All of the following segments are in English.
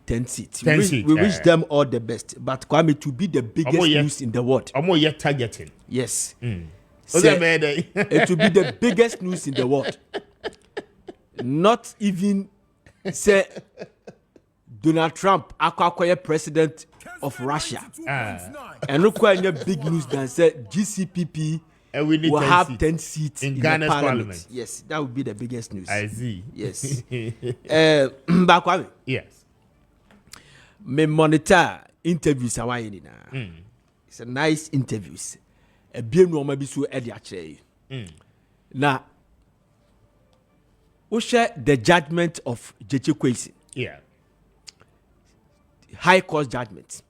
10 seats. We wish them all the best. But Kwame, to be the biggest news in the world. Yet targeting. Yes. It will be the biggest news in the world. Not even say Donald Trump, acquire president of Russia. And look why big news than say GCPP will have 10 seats in Ghana's parliament. Yes, that would be the biggest news. I see. Yes. But Kwame. Yes. Me monitor interviews it's a nice interviews. A bien no maybe so edi actually. Now, we share the judgment of Jeje Kwesi. Yeah. High court judgment.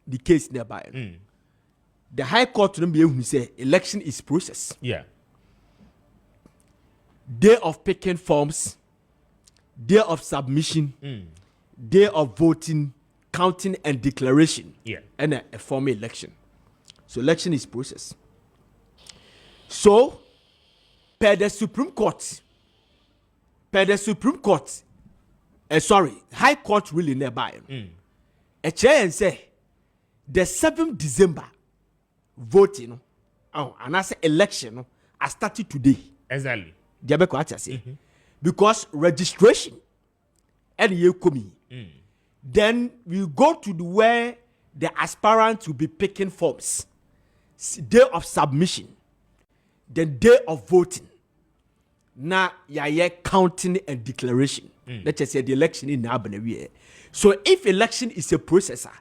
The case nearby. The High Court who say election is process. Yeah. Day of picking forms, day of submission, day of voting, counting and declaration. Yeah. And a formal election. So election is process. So per the Supreme Court, High Court really nearby. A chair and say the 7th December voting, and I say election, I started today. Exactly. Because registration and you come then we go to where the aspirants will be picking forms. Day of submission, the day of voting. Now yeah counting and declaration. Let's just say the election in Abanawi. So if election is a processor,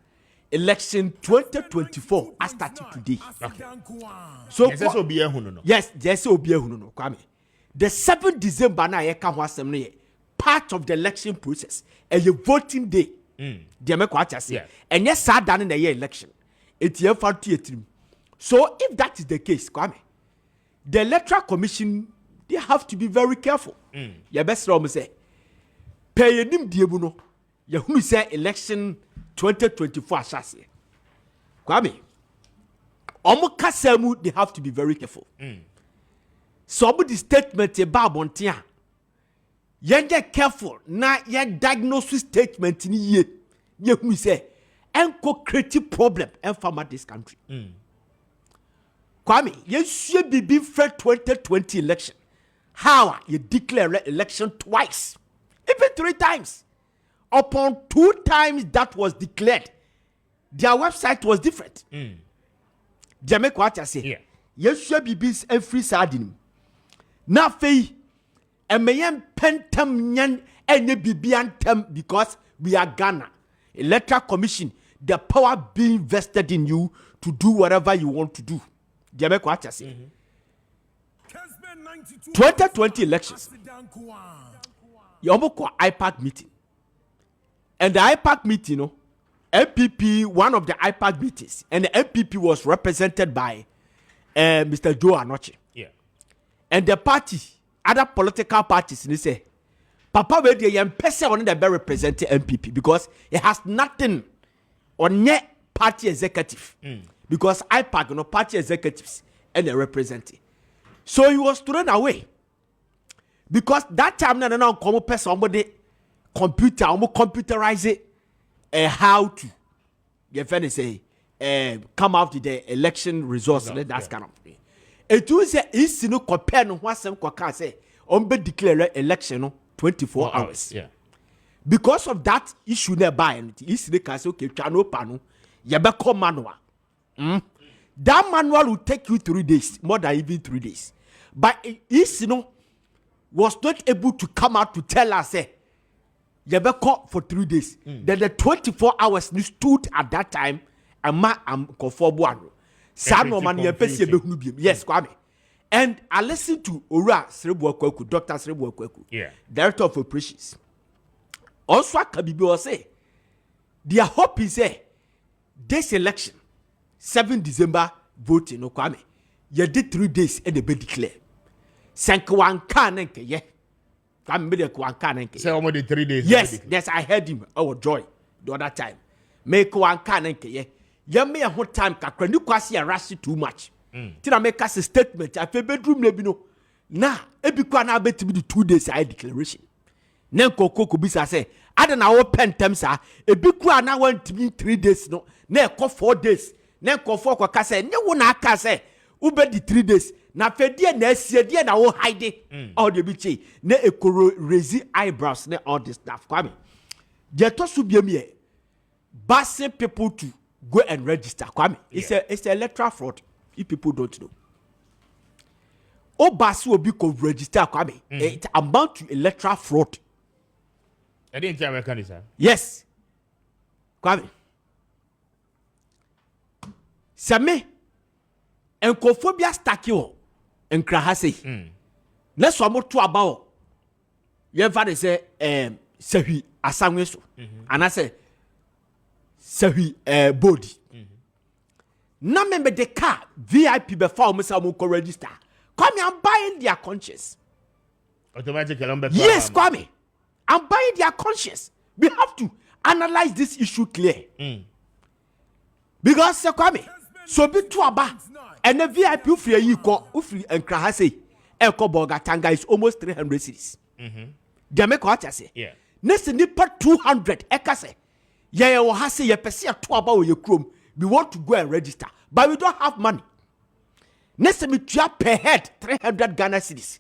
election 2024 has started today. Okay. So yes, Kwame. The 7th December na part of the election process and your voting day. And yes, sad done in the year election. It's year for So if that is the case, Kwame, the Electoral Commission, they have to be very careful. You best say, pay him diabuno. You who say election 2024 assassin. Kwame, Omukasemu, they have to be very careful. Some of the statement about Bontia, you get careful. Now, your diagnosis statement in ye, you who say, enko creative problem and farm at this country. Kwame, you should be for 2020 election. How you declare election twice, even 3 times. Upon 2 times that was declared, their website was different. Jamaica, what I say? You should be every sardine. Now, fei, and mayem pentam yan and bibiantem because we are Ghana. Electoral Commission, the power being vested in you to do whatever you want to do. Jamaica, what I say? 2020 elections. You almost call IPAC meeting. And the IPAC meeting, MPP, one of the IPAC meetings, and the MPP was represented by Mr. Joe Anoche. Yeah. And the party, other political parties, they say, Papa, where the young person on the very represented MPP because it has nothing on yet party executive. Because IPAC, party executives, and they represent it. So he was thrown away. Because that time, now come up somebody computer, computerize it, how to, you say, come out with the election results. That's kind of thing. It was easy to compare what some can say, declare election 24 hours. Yeah. Because of that issue nearby, it's the case, okay, channel panel, you become manual. That manual will take you 3 days, more than even 3 days. But was not able to come out to tell us, you be caught for 3 days. Then the 24 hours stood at that time, and I'm conformable. Yes, Kwame. And I listened to Ora Srebuakweku, Dr. Srebuakweku, Director of Operations. Also, Kabibi was say, their hope is this election, 7 December voting, Kwame, you did 3 days and they be declared. Sankawanka, yeah. Say almost 3 days. Yes, I heard him. Oh, joy. The other time. Make one can yeah. You may have time kakra. You quasi a rush too much. Till I make us a statement. I feel bedroom lebino. Nah, ebikwa na bet to be the 2 days I declaration. Nenko koko bisa say I don't know pen terms are a big one. I want to be 3 days. No, ne call 4 days. Ne call 4 kase. Ne wona kase. Ube di 3 days. Na fedie na esie die na wo hide. All the bichi. Ne ekoro raise eyebrows. Ne all this stuff. Kwame. Jeto subiemie. Basing people to go and register. Kwame. It's a electoral fraud. If people don't know. O basi will be register. Kwame. It amount to electoral fraud. I didn't tell American, sir. Yes. Kwame. Same. Enkophobia stakio. Enkrahase. Let's one more to about. You ever say, Sehi Asangweso. And I say, Sehi body. Na member the car VIP before me say mo register. Kwame, I'm buying their conscience. Automatically, yes, Kwame. I'm buying their conscience. We have to analyze this issue clear. Because Kwame, so be to aba and the VIP ufri yiko ufri and krahase eko boga tanga is almost 300 cities. Jamaica what I say? Yeah. Next nipa 200 ekase. Yeah, we have say ye pesi to aba o ye krom. We want to go and register, but we don't have money. Next me per head 300 Ghana cedis.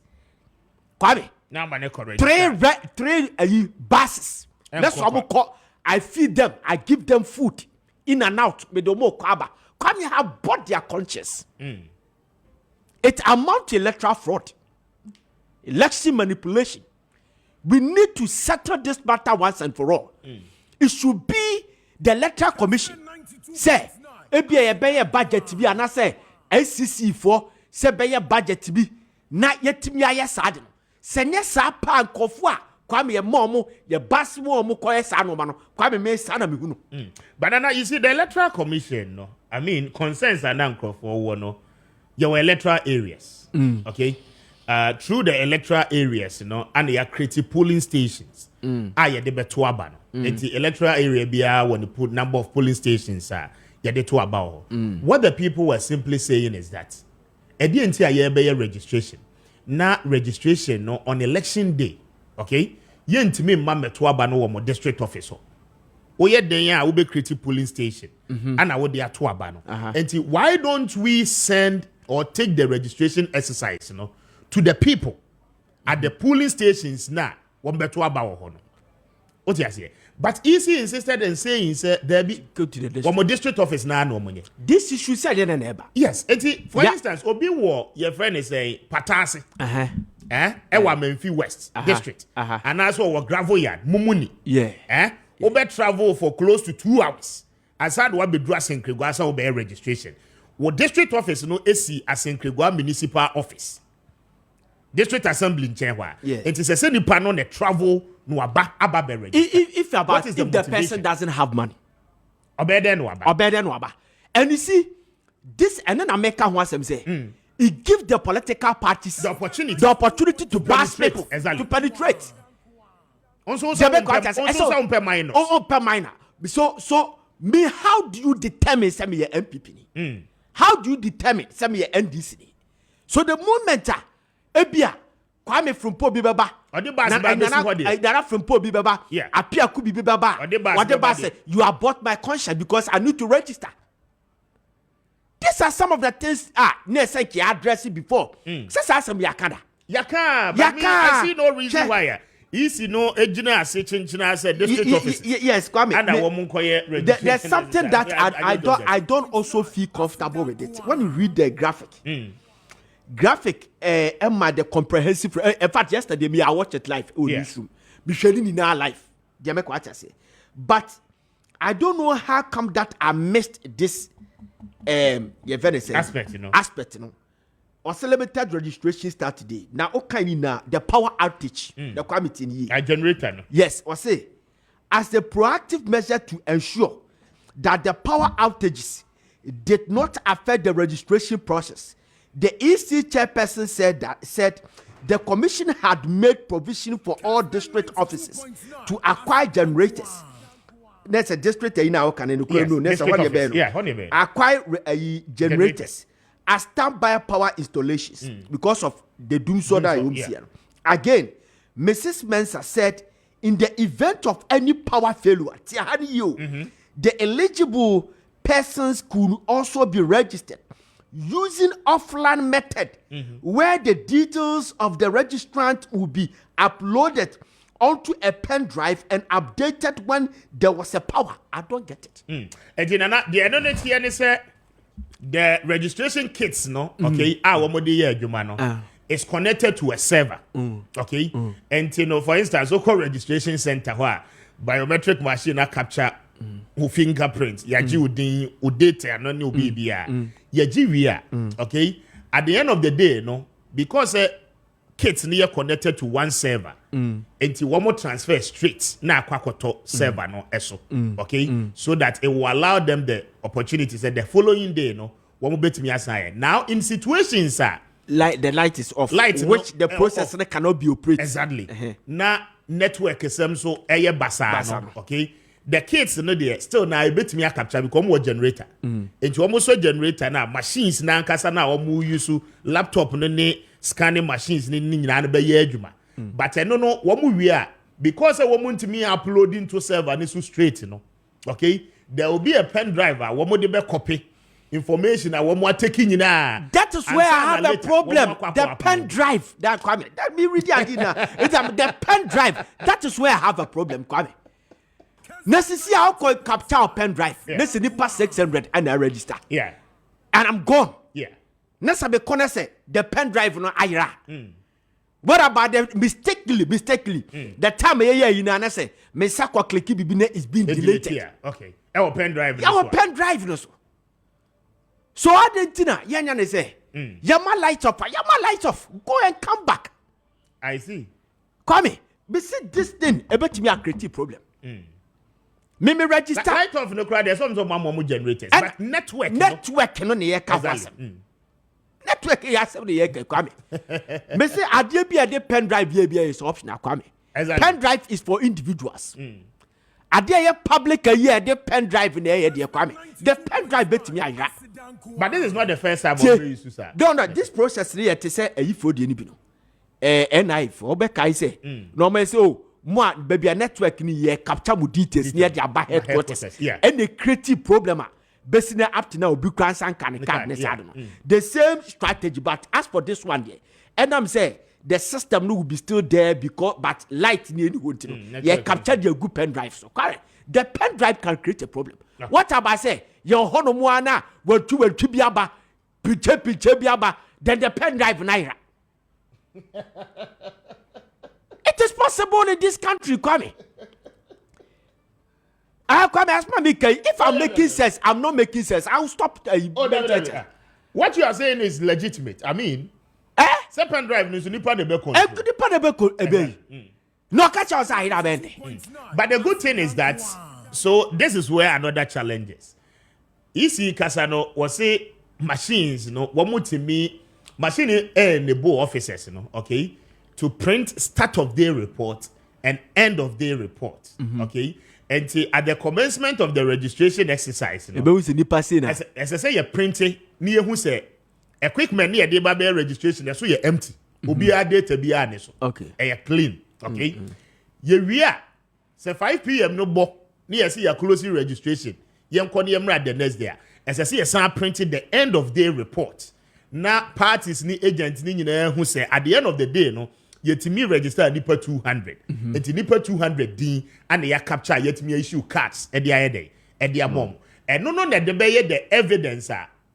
Kwame. Now money correct. Three buses. That's what we call. I feed them. I give them food in and out. Me do more kwaba. Kwame have bought their conscience. It amounts to electoral fraud, election manipulation. We need to settle this matter once and for all. It should be the electoral commission. Say, ebi be budget bi ana say NCC for say be budget bi na yetimi aye sad no. Senye sa pa nkofo a Kwame ye momo ye bas mo koye sa no ma no Kwame me sa na me hunu. But now you see the electoral commission no. I mean concerns are now nkofo no. Your electoral areas. Okay? Through the electoral areas, you know, and they are creating polling stations. Yeah, they beto aba no. The electoral area bia when you put number of polling stations yeah, they to about. What the people were simply saying is that registration. Na registration no on election day. Okay? Yentimi mma meto aba no wo district office. Oye den ya we be creating polling station. And I would dey to aba no. And why don't we send or take the registration exercise, you know, to the people at the polling stations now? One beto aba wo ho no. What you say? But EC insisted in saying, sir, there be go to the district. One more district office now, no money. This issue said in a neighbor. Yes, for instance, Obi War, your friend is a Patasi, Ewa Memphis West district, and also our gravel yard, Mumuni. Yeah, Obe travel for close to 2 hours. As had what be dressing Krigwasa Obe registration. What district office no AC as in Krigwa municipal office. District assembly in Chenwa. Yeah. It is a semi panel that travel no aba if the person doesn't have money. Obeden waba. And you see, this and then America wants them say it gives the political parties the opportunity to blast people, exactly. to penetrate. Also per minor. So me, how do you determine some your MPP? How do you determine some your NDC? So the moment ebia Kwame from Pobi Baba. Nana from Pobi Baba. Yeah. Apia Kubi Baba. Whatever say, you are bought my conscience because I need to register. These are some of the things Neseki addressed before. Say some yakada. I see no reason why. Easy no engineer said district office. Yes, Kwame. And there's something that I don't also feel comfortable with it. When you read the graphic. Emma the comprehensive. In fact, yesterday I watched it live on newsroom. Micheline in our life. What I say. But I don't know how come that I missed this aspect, you know. Or celebrated registration start today. Now, okay, now the power outage, the committee in a generator. No? Yes, or say as a proactive measure to ensure that the power outages did not affect the registration process. The EC chairperson said the commission had made provision for all district offices to acquire generators. That's a district in our acquire generators as standby power installations because of the doom soda. Again, Mrs. Mensah said in the event of any power failure, the eligible persons could also be registered using offline method where the details of the registrant will be uploaded onto a pen drive and updated when there was a power. I don't get it. The registration kits, is connected to a server. Okay? And for instance, local registration center where biometric machine capture who fingerprint, yaji data no new BBA. Yaji okay? At the end of the day, because kits near connected to one server, and one more transfer straight na kwakoto server okay? So that it will allow them the opportunities that the following day, one more bet me assign. Now in situations like the light is off, which the processor cannot be operated. Exactly. Now network is so basa, okay? The kids there still now bet me a capture become more generator. Into almost a generator now machines now kasa na omu use laptop scanning machines but I don't know what we are because I want to me uploading to server and it's straight, okay? There will be a pen driver, one more the copy information I want more taking in that is where I have a problem. The pen drive that Kwame, that me really it's the pen drive. That is where I have a problem, Kwame. Necessary how call capture a pen drive. Necessary pass 600 and I register. Yeah. And I'm gone. Yeah. Necessary corner say the pen drive no ira. What about the mistakenly? The time I say me sakwa clicky bibine is being deleted. Yeah. Okay. Our pen drive. Our pen drive no so. So I didn't yanya say yama light off. Go and come back. I see. Kwame, but see this thing about me a creative problem. Me register. Light off no crowd. There's some more generators. But network no near Kawasa. Network is the year Kwame. Me say idea be a pen drive is optional Kwame. Pen drive is for individuals. Idea public a year the pen drive in the area Kwame. The pen drive bet me a but this is not the first time we use sir. No, this process here to say a for the nibino. NI for Becca say. No me say oh more baby a network ni ye capture mu details near their headquarters. Yeah. And the creative problem basically up to now be can the same strategy, but as for this one there, and I'm saying the system will be still there because but light near you capture the good pen drive. So correct. The pen drive can create a problem. Okay. What about say your honomuana will biaba biaba then the pen drive naira. It is possible in this country, Kwame. Kwame, ask me, if I'm making sense, I'm not making sense. I'll stop. What you are saying is legitimate. I mean, pen drive is nipa de beko. No catch us here, but the good thing is that so this is where another challenge is. Isi Kasano was say machines, one more to me machine and the board officers, okay, to print start of day report and end of day report, okay. And at the commencement of the registration exercise, as I say, you're printing near who say equipment near the Babel registration, so you're empty. Ubi a data be honest. Okay. And you're clean. Okay. You are say 5 p.m. no bo near see your closing registration. Yam the next day. As I see a sign printing the end of day report. Now parties ni agents ni who say at the end of the day, no. Yet me register nipa 200. And nipa 200 D and they capture yet me issue cards at the day at their mom. And no that the evidence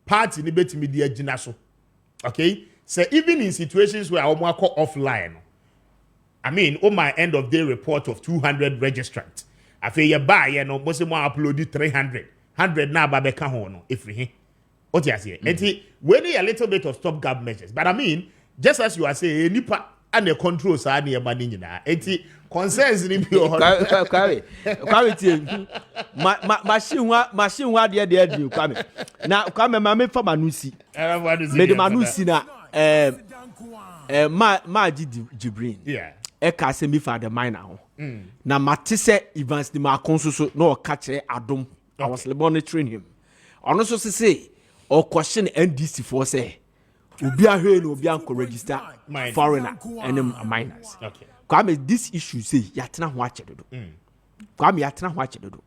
party ni beti me the jinaso. Okay? So even in situations where I want to call offline, I mean, my end of day report of 200 registrants. I feel you buy most more uploaded 300. 100 now babeka hono if we what you say. And when a little bit of stopgap measures. But I mean, just as you are saying, nipa and the controls are near money na. Eti concerns ni bi o. Kwame machine wa there Kwame. Na Kwame ma me fa manusi. Me de manusi na ma Jibrin. Yeah. E ka se mi fa the mine ho. Na mate se Evans ni ma konsoso na o ka kire Adom. I was monitoring him. Ono so say or question NDC for say obi ahwe no obi anko register foreigner and minors. Okay. Kwame, this issue say yatena ho ache dodo. Kwame yatena ho ache dodo.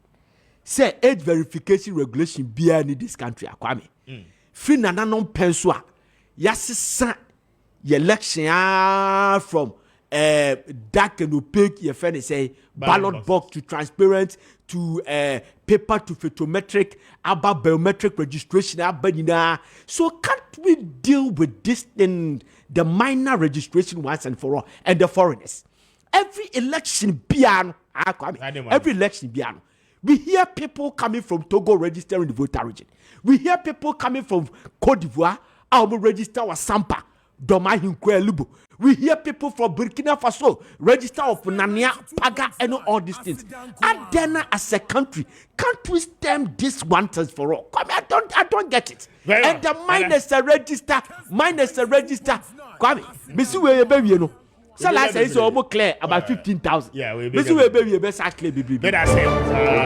Say age verification regulation be in this country, Kwame. Free nananom penso a yasesa your election from dark and opaque, your friend say ballot box to transparent to paper to photometric, about biometric registration, so can't we deal with this in the minor registration once and for all and the foreigners? Every election piano, every election piano. We hear people coming from Togo registering the voter region. We hear people coming from Cote d'Ivoire, register or Sampa, Doma Hinkwe. We hear people from Burkina Faso register of Nania, Paga, and all these things. And then, as a country, can't we stem this once and for all? Come, I don't get it. Very and well. the minus a register, Come, Miss Baby, you know. So last is almost clear about 15,000. Yeah, we Miss Baby, you best clear, baby. Better say.